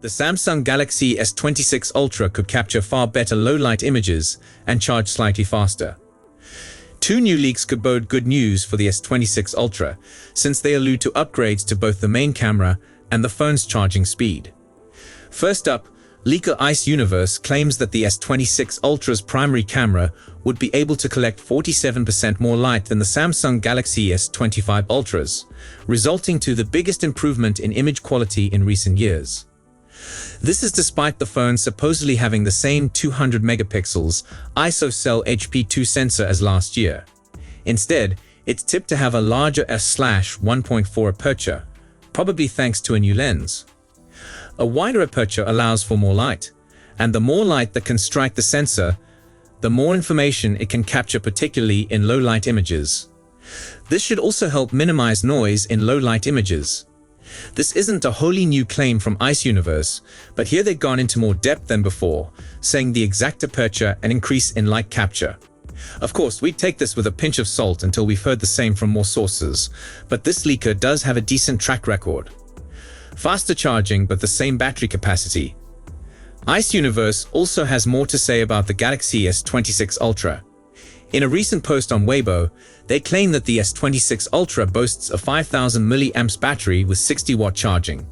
The Samsung Galaxy S26 Ultra could capture far better low-light images and charge slightly faster. Two new leaks could bode good news for the S26 Ultra, since they allude to upgrades to both the main camera and the phone's charging speed. First up, leaker Ice Universe claims that the S26 Ultra's primary camera would be able to collect 47% more light than the Samsung Galaxy S25 Ultras, resulting to the biggest improvement in image quality in recent years. This is despite the phone supposedly having the same 200 megapixels ISO-cell HP2 sensor as last year. Instead, it's tipped to have a larger f/1.4 aperture, probably thanks to a new lens. A wider aperture allows for more light, and the more light that can strike the sensor, the more information it can capture, particularly in low-light images. This should also help minimize noise in low-light images. This isn't a wholly new claim from Ice Universe, but here they've gone into more depth than before, saying the exact aperture and increase in light capture. Of course, we'd take this with a pinch of salt until we've heard the same from more sources, but this leaker does have a decent track record. Faster charging but the same battery capacity. Ice Universe also has more to say about the Galaxy S26 Ultra. In a recent post on Weibo, they claim that the S26 Ultra boasts a 5000 mAh battery with 60-watt charging.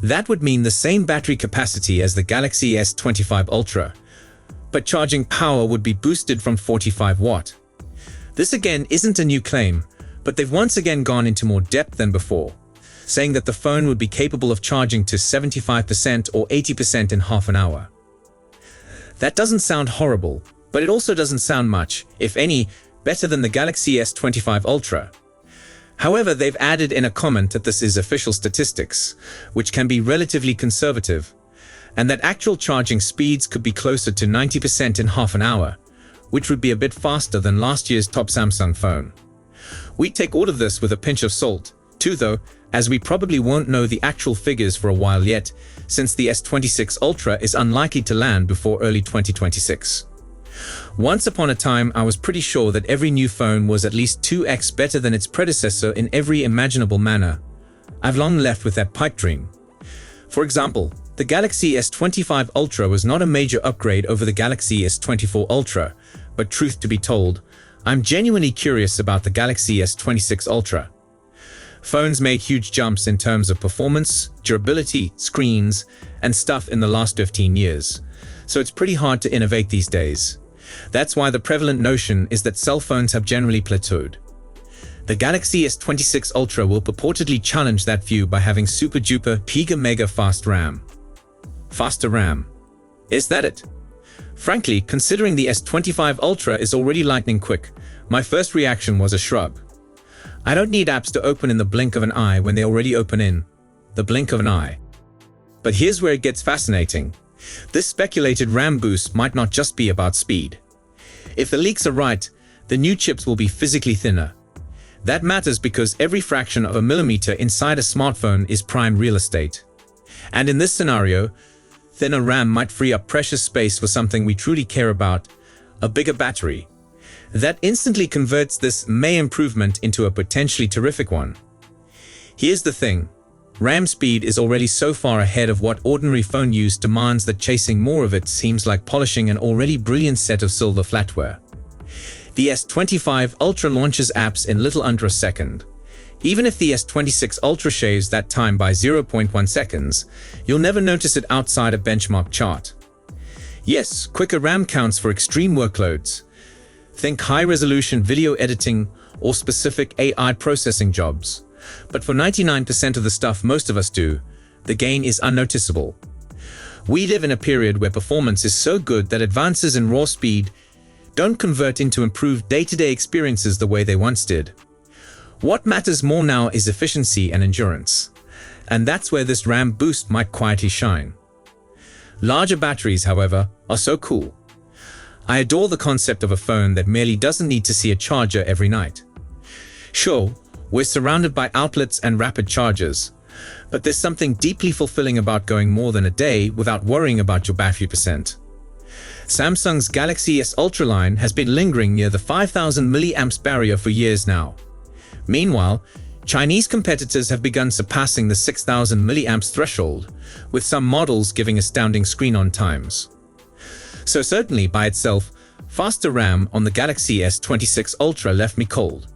That would mean the same battery capacity as the Galaxy S25 Ultra, but charging power would be boosted from 45 watt. This again isn't a new claim, but they've once again gone into more depth than before, saying that the phone would be capable of charging to 75% or 80% in half an hour. That doesn't sound horrible, but it also doesn't sound much, if any, better than the Galaxy S25 Ultra. However, they've added in a comment that this is official statistics, which can be relatively conservative, and that actual charging speeds could be closer to 90% in half an hour, which would be a bit faster than last year's top Samsung phone. We take all of this with a pinch of salt, too though, as we probably won't know the actual figures for a while yet, since the S26 Ultra is unlikely to land before early 2026. Once upon a time, I was pretty sure that every new phone was at least 2x better than its predecessor in every imaginable manner. I've long left with that pipe dream. For example, the Galaxy S25 Ultra was not a major upgrade over the Galaxy S24 Ultra, but truth to be told, I'm genuinely curious about the Galaxy S26 Ultra. Phones made huge jumps in terms of performance, durability, screens, and stuff in the last 15 years, so it's pretty hard to innovate these days. That's why the prevalent notion is that cell phones have generally plateaued. The Galaxy S26 Ultra will purportedly challenge that view by having super-duper, giga-mega fast RAM. Faster RAM. Is that it? Frankly, considering the S25 Ultra is already lightning quick, my first reaction was a shrug. I don't need apps to open in the blink of an eye when they already open in the blink of an eye. But here's where it gets fascinating. This speculated RAM boost might not just be about speed. If the leaks are right, the new chips will be physically thinner. That matters because every fraction of a millimeter inside a smartphone is prime real estate. And in this scenario, thinner RAM might free up precious space for something we truly care about, a bigger battery. That instantly converts this May improvement into a potentially terrific one. Here's the thing. RAM speed is already so far ahead of what ordinary phone use demands that chasing more of it seems like polishing an already brilliant set of silver flatware. The S25 Ultra launches apps in little under a second. Even if the S26 Ultra shaves that time by 0.1 seconds, you'll never notice it outside a benchmark chart. Yes, quicker RAM counts for extreme workloads. Think high-resolution video editing or specific AI processing jobs. But for 99% of the stuff most of us do, the gain is unnoticeable. We live in a period where performance is so good that advances in raw speed don't convert into improved day-to-day experiences the way they once did. What matters more now is efficiency and endurance. And that's where this RAM boost might quietly shine. Larger batteries, however, are so cool. I adore the concept of a phone that merely doesn't need to see a charger every night. Sure, we're surrounded by outlets and rapid chargers, but there's something deeply fulfilling about going more than a day without worrying about your battery percent. Samsung's Galaxy S Ultra line has been lingering near the 5000 mAh barrier for years now. Meanwhile, Chinese competitors have begun surpassing the 6,000 mAh threshold, with some models giving astounding screen-on times. So certainly, by itself, faster RAM on the Galaxy S26 Ultra left me cold.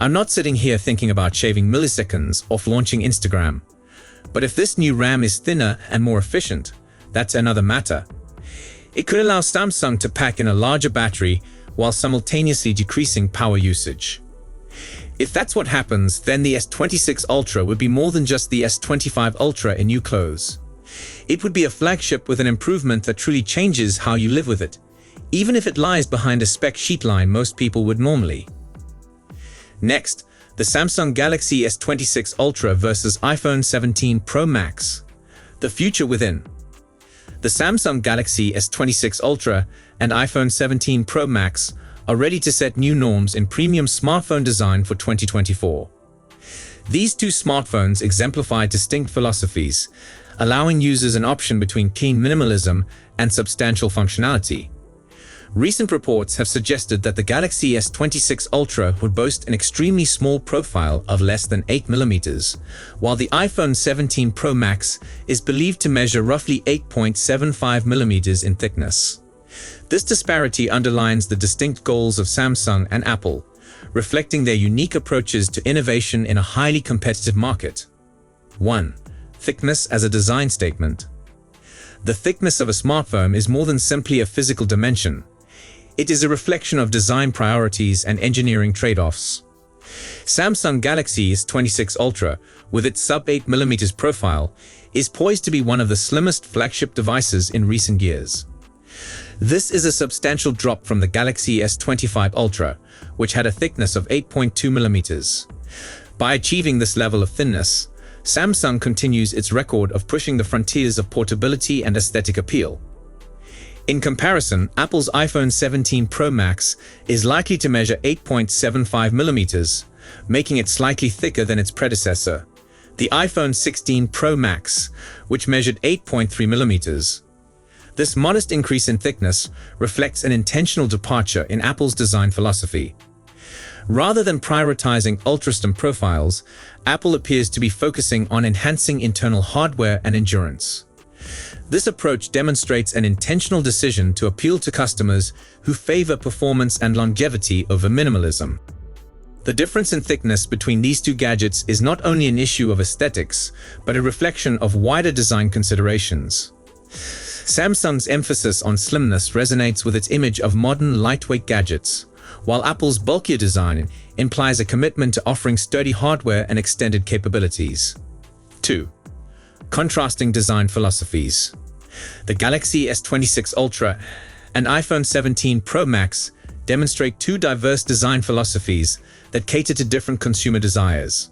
I'm not sitting here thinking about shaving milliseconds off launching Instagram. But if this new RAM is thinner and more efficient, that's another matter. It could allow Samsung to pack in a larger battery while simultaneously decreasing power usage. If that's what happens, then the S26 Ultra would be more than just the S25 Ultra in new clothes. It would be a flagship with an improvement that truly changes how you live with it, even if it lies behind a spec sheet line most people would normally. Next, the Samsung Galaxy S26 Ultra versus iPhone 17 Pro Max. The future within. The Samsung Galaxy S26 Ultra and iPhone 17 Pro Max are ready to set new norms in premium smartphone design for 2024. These two smartphones exemplify distinct philosophies, allowing users an option between clean minimalism and substantial functionality. Recent reports have suggested that the Galaxy S26 Ultra would boast an extremely small profile of less than 8 mm, while the iPhone 17 Pro Max is believed to measure roughly 8.75 mm in thickness. This disparity underlines the distinct goals of Samsung and Apple, reflecting their unique approaches to innovation in a highly competitive market. 1. Thickness as a design statement. The thickness of a smartphone is more than simply a physical dimension. It is a reflection of design priorities and engineering trade-offs. Samsung Galaxy S26 Ultra, with its sub-8 mm profile, is poised to be one of the slimmest flagship devices in recent years. This is a substantial drop from the Galaxy S25 Ultra, which had a thickness of 8.2 mm. By achieving this level of thinness, Samsung continues its record of pushing the frontiers of portability and aesthetic appeal. In comparison, Apple's iPhone 17 Pro Max is likely to measure 8.75 mm, making it slightly thicker than its predecessor, the iPhone 16 Pro Max, which measured 8.3 mm. This modest increase in thickness reflects an intentional departure in Apple's design philosophy. Rather than prioritizing ultra-slim profiles, Apple appears to be focusing on enhancing internal hardware and endurance. This approach demonstrates an intentional decision to appeal to customers who favor performance and longevity over minimalism. The difference in thickness between these two gadgets is not only an issue of aesthetics, but a reflection of wider design considerations. Samsung's emphasis on slimness resonates with its image of modern, lightweight gadgets, while Apple's bulkier design implies a commitment to offering sturdy hardware and extended capabilities. 2. Contrasting design philosophies. The Galaxy S26 Ultra and iPhone 17 Pro Max demonstrate two diverse design philosophies that cater to different consumer desires.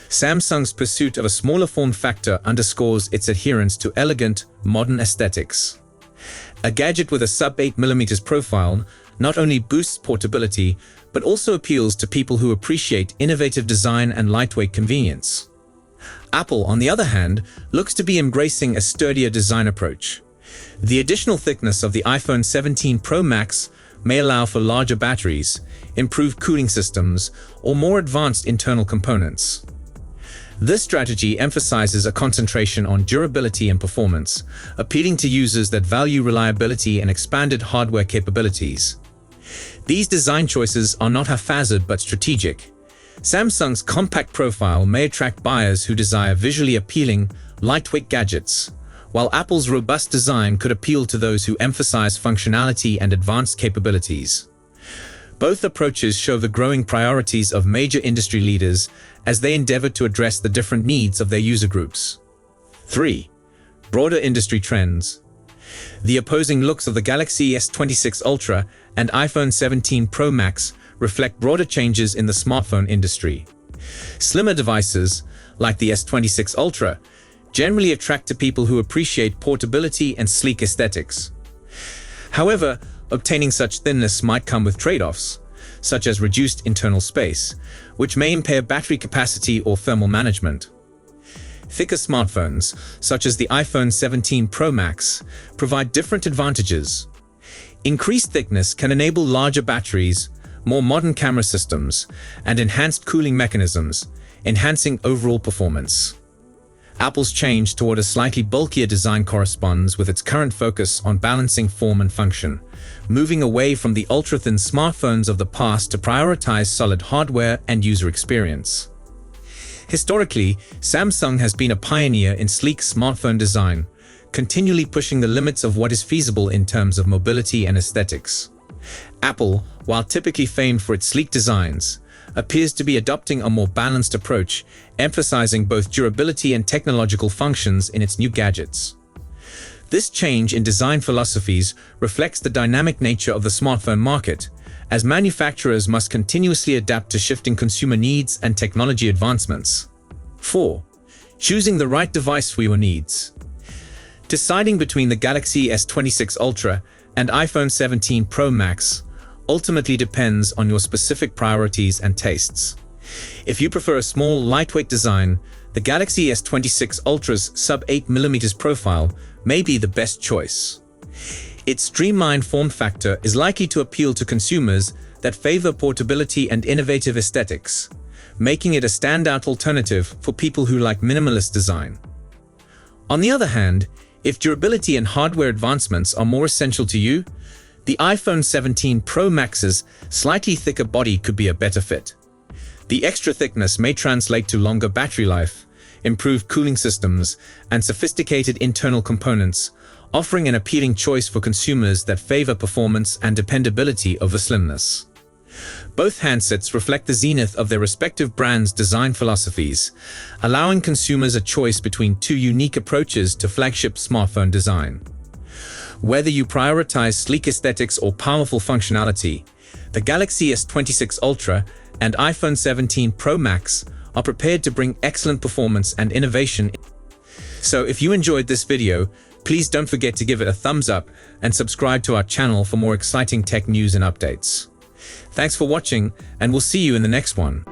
Samsung's pursuit of a smaller form factor underscores its adherence to elegant, modern aesthetics. A gadget with a sub-8 mm profile not only boosts portability, but also appeals to people who appreciate innovative design and lightweight convenience. Apple, on the other hand, looks to be embracing a sturdier design approach. The additional thickness of the iPhone 17 Pro Max may allow for larger batteries, improved cooling systems, or more advanced internal components. This strategy emphasizes a concentration on durability and performance, appealing to users that value reliability and expanded hardware capabilities. These design choices are not haphazard but strategic. Samsung's compact profile may attract buyers who desire visually appealing, lightweight gadgets, while Apple's robust design could appeal to those who emphasize functionality and advanced capabilities. Both approaches show the growing priorities of major industry leaders as they endeavor to address the different needs of their user groups. 3. Broader industry trends. The opposing looks of the Galaxy S26 Ultra and iPhone 17 Pro Max reflect broader changes in the smartphone industry. Slimmer devices, like the S26 Ultra, generally attract to people who appreciate portability and sleek aesthetics. However, obtaining such thinness might come with trade-offs, such as reduced internal space, which may impair battery capacity or thermal management. Thicker smartphones, such as the iPhone 17 Pro Max, provide different advantages. Increased thickness can enable larger batteries, more modern camera systems, and enhanced cooling mechanisms, enhancing overall performance. Apple's change toward a slightly bulkier design corresponds with its current focus on balancing form and function, moving away from the ultra-thin smartphones of the past to prioritize solid hardware and user experience. Historically, Samsung has been a pioneer in sleek smartphone design, continually pushing the limits of what is feasible in terms of mobility and aesthetics. Apple, while typically famed for its sleek designs, appears to be adopting a more balanced approach, emphasizing both durability and technological functions in its new gadgets. This change in design philosophies reflects the dynamic nature of the smartphone market, as manufacturers must continuously adapt to shifting consumer needs and technology advancements. 4. Choosing the right device for your needs. Deciding between the Galaxy S26 Ultra and iPhone 17 Pro Max ultimately depends on your specific priorities and tastes. If you prefer a small, lightweight design, the Galaxy S26 Ultra's sub-8mm profile may be the best choice. Its streamlined form factor is likely to appeal to consumers that favor portability and innovative aesthetics, making it a standout alternative for people who like minimalist design. On the other hand, if durability and hardware advancements are more essential to you, the iPhone 17 Pro Max's slightly thicker body could be a better fit. The extra thickness may translate to longer battery life, improved cooling systems, and sophisticated internal components, offering an appealing choice for consumers that favor performance and dependability over slimness. Both handsets reflect the zenith of their respective brands' design philosophies, allowing consumers a choice between two unique approaches to flagship smartphone design. Whether you prioritize sleek aesthetics or powerful functionality, the Galaxy S26 Ultra and iPhone 17 Pro Max are prepared to bring excellent performance and innovation. So if you enjoyed this video, please don't forget to give it a thumbs up and subscribe to our channel for more exciting tech news and updates. Thanks for watching, and we'll see you in the next one.